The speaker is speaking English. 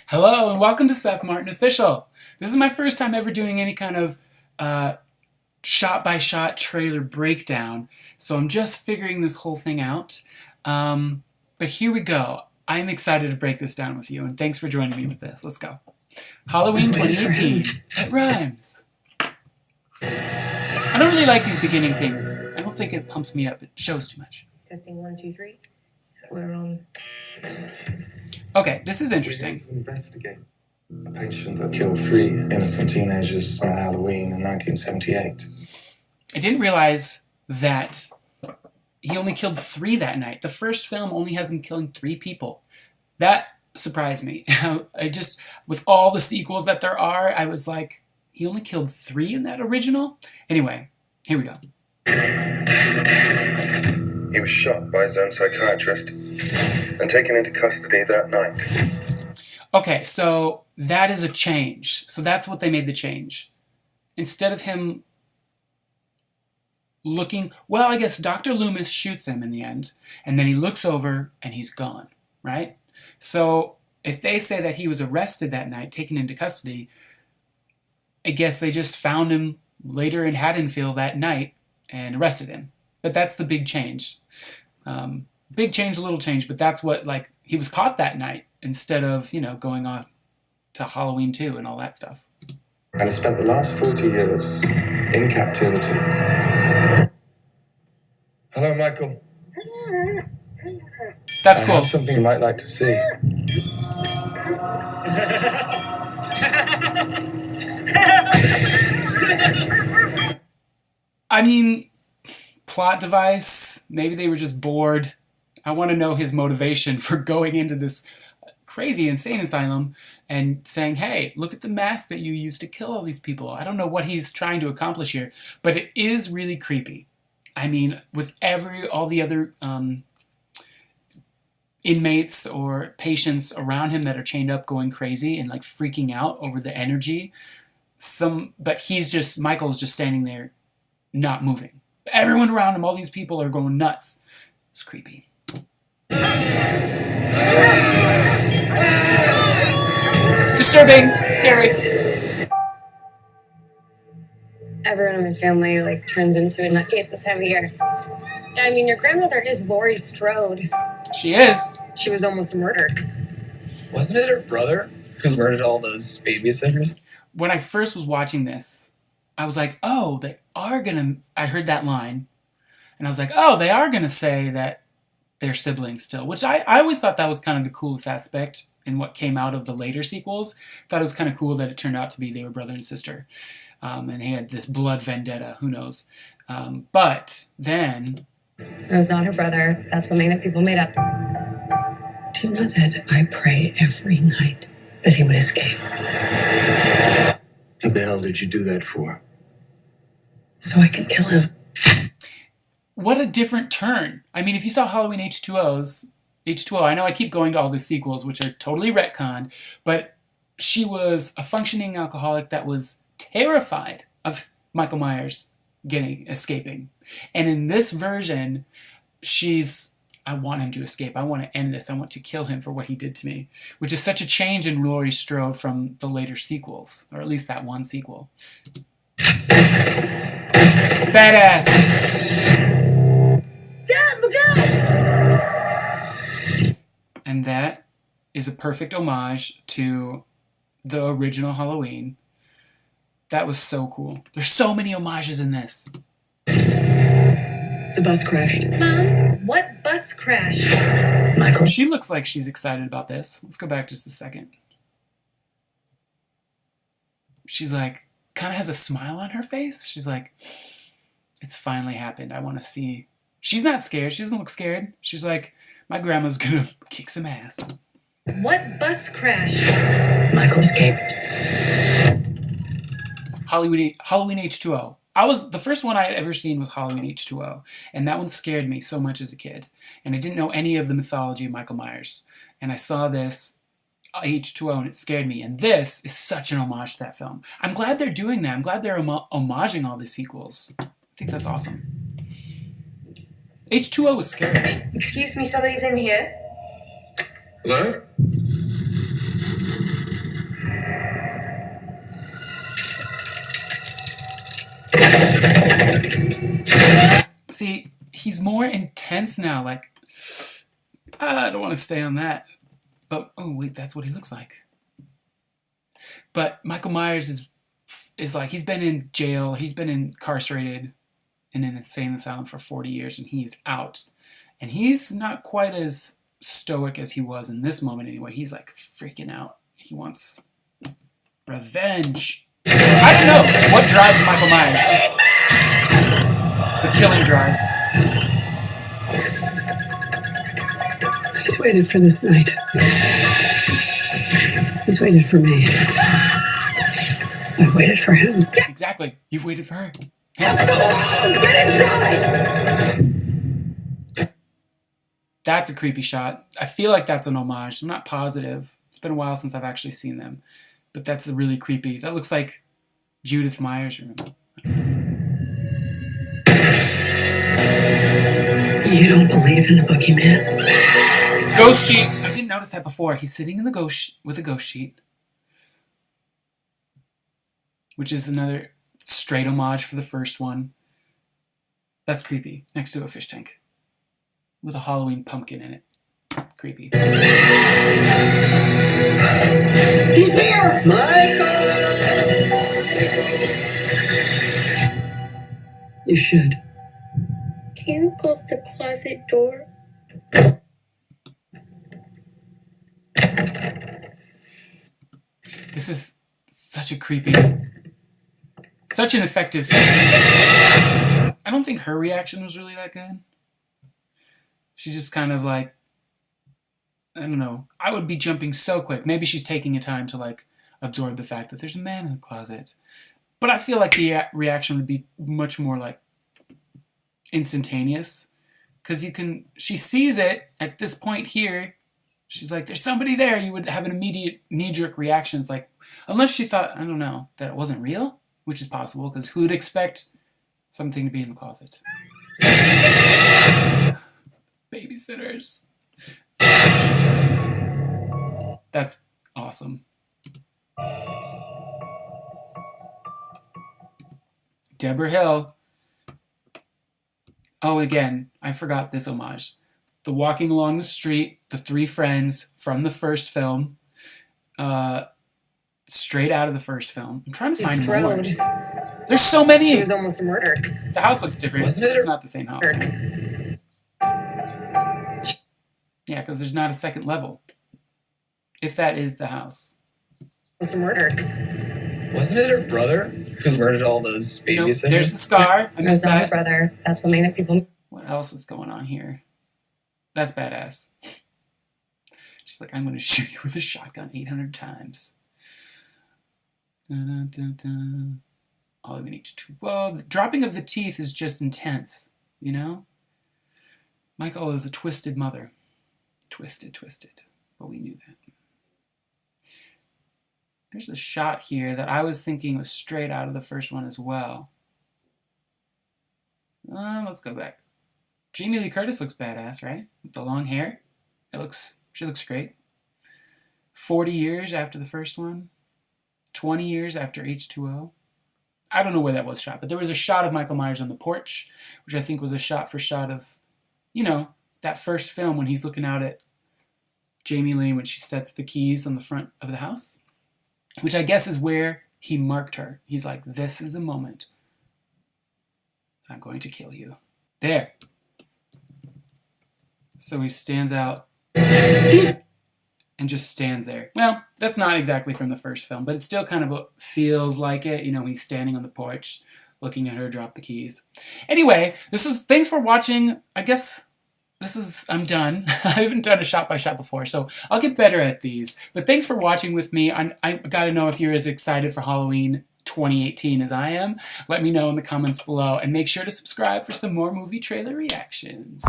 Hello and welcome to Seth Martin Official. This is my first time ever doing any kind of shot-by-shot trailer breakdown, so I'm just figuring this whole thing out. But here we go. I'm excited to break this down with you, and thanks for joining me with this. Let's go. Halloween 2018. It rhymes. I don't really like these beginning things. I don't think it pumps me up. It shows too much. Testing 1, 2, 3. We're on. Okay, this is interesting. To investigate a patient that killed 3 innocent teenagers on Halloween in 1978. I didn't realize that he only killed 3 that night. The first film only has him killing 3 people. That surprised me. I just, with all the sequels that there are, I was like, he only killed 3 in that original? Anyway, here we go. He was shot by his own psychiatrist and taken into custody that night. Okay, so that is a change. So that's what they made the change. Instead of him looking, well, I guess Dr. Loomis shoots him in the end, and then he looks over and he's gone, right? So if they say that he was arrested that night, taken into custody, I guess they just found him later in Haddonfield that night and arrested him. But that's the big change. Big change, little change, but that's what, like, he was caught that night instead of, you know, going on to Halloween 2 and all that stuff. And has spent the last 40 years in captivity. Hello, Michael. That's I cool. have something you might like to see. I mean, plot device, maybe they were just bored. I want to know his motivation for going into this crazy insane asylum and saying, hey, look at the mask that you used to kill all these people. I don't know what he's trying to accomplish here, but it is really creepy. I mean, with all the other inmates or patients around him that are chained up going crazy and like freaking out over the energy, but Michael's just standing there not moving. Everyone around him, all these people are going nuts. It's creepy. Disturbing, scary. Everyone in my family turns into a nutcase this time of year. Yeah, I mean, your grandmother is Laurie Strode. She is. She was almost murdered. Wasn't it her brother who murdered all those babysitters? When I first was watching this, I was like, oh, they are gonna... I heard that line, and I was like, oh, they are gonna say that they're siblings still, which I always thought that was kind of the coolest aspect in what came out of the later sequels. Thought it was kind of cool that it turned out to be they were brother and sister, and they had this blood vendetta, who knows. But then... It was not her brother. That's something that people made up. Do you know that I pray every night that he would escape? What the hell did you do that for? So I can kill him. What a different turn. I mean, if you saw Halloween H2O, I know I keep going to all the sequels, which are totally retconned, but she was a functioning alcoholic that was terrified of Michael Myers escaping. And in this version, I want him to escape. I want to end this. I want to kill him for what he did to me, which is such a change in Laurie Strode from the later sequels, or at least that one sequel. Badass! Dad, look out! And that is a perfect homage to the original Halloween. That was so cool. There's so many homages in this. The bus crashed. Mom, what bus crashed? Michael. She looks like she's excited about this. Let's go back just a second. She's like, kind of has a smile on her face. She's like, it's finally happened. I want to see. She's not scared. She doesn't look scared. She's like, my grandma's gonna kick some ass. What bus crashed? Michael escaped. Halloween H2O. The first one I had ever seen was Halloween H2O, and that one scared me so much as a kid. And I didn't know any of the mythology of Michael Myers. And I saw this H2O and it scared me. And this is such an homage to that film. I'm glad they're doing that. I'm glad they're homaging all the sequels. I think that's awesome. H2O was scary. Excuse me, somebody's in here. Hello? See, he's more intense now. Like, I don't want to stay on that. But, oh, wait, that's what he looks like. But Michael Myers is like, he's been in jail. He's been incarcerated in an insane asylum for 40 years, and he's out. And he's not quite as stoic as he was in this moment anyway. He's like freaking out. He wants revenge. I don't know what drives Michael Myers. Just the killing drive. He's waited for this night. He's waited for me. I've waited for him. Exactly. You've waited for her. Get inside! That's a creepy shot. I feel like that's an homage. I'm not positive. It's been a while since I've actually seen them. But that's really creepy. That looks like Judith Myers' room. You don't believe in the boogeyman? Ghost sheet. I didn't notice that before. He's sitting in the with a ghost sheet. Which is another straight homage for the first one. That's creepy. Next to a fish tank. With a Halloween pumpkin in it. Creepy. He's here! Michael! You should. Can you close the closet door? This is such a creepy, such an effective. I don't think her reaction was really that good. She's just kind of like, I don't know. I would be jumping so quick. Maybe she's taking a time to like absorb the fact that there's a man in the closet. But I feel like the reaction would be much more like instantaneous. Because she sees it at this point here. She's like, there's somebody there. You would have an immediate knee-jerk reaction. It's like, unless she thought, I don't know, that it wasn't real, which is possible, because who would expect something to be in the closet? Babysitters. That's awesome. Deborah Hill. Oh, again, I forgot this homage. The walking along the street, the three friends from the first film, straight out of the first film. I'm trying to find more. There's so many. She was almost murdered. The house looks different. Wasn't it? It's not the same house. Yeah, because there's not a second level. If that is the house. Was murdered. Wasn't it her brother who murdered all those Nope, babysitters? there's the scar. I It was missed not my that. brother. That's something that people. What else is going on here? That's badass. She's like, I'm going to shoot you with a shotgun 800 times. Dun, dun, dun. All we need to. Well, the dropping of the teeth is just intense, you know? Michael is a twisted mother. Twisted. But we knew that. There's a shot here that I was thinking was straight out of the first one as well. Let's go back. Jamie Lee Curtis looks badass, right? With the long hair. She looks great. 40 years after the first one. 20 years after H2O. I don't know where that was shot, but there was a shot of Michael Myers on the porch, which I think was a shot for shot of, you know, that first film when he's looking out at Jamie Lee when she sets the keys on the front of the house, which I guess is where he marked her. He's like, this is the moment I'm going to kill you. There. So he stands out and just stands there. Well, that's not exactly from the first film, but it still kind of feels like it. You know, he's standing on the porch looking at her drop the keys. Anyway, thanks for watching. I guess I'm done. I haven't done a shot by shot before, so I'll get better at these. But thanks for watching with me. I gotta know if you're as excited for Halloween 2018 as I am. Let me know in the comments below, and make sure to subscribe for some more movie trailer reactions.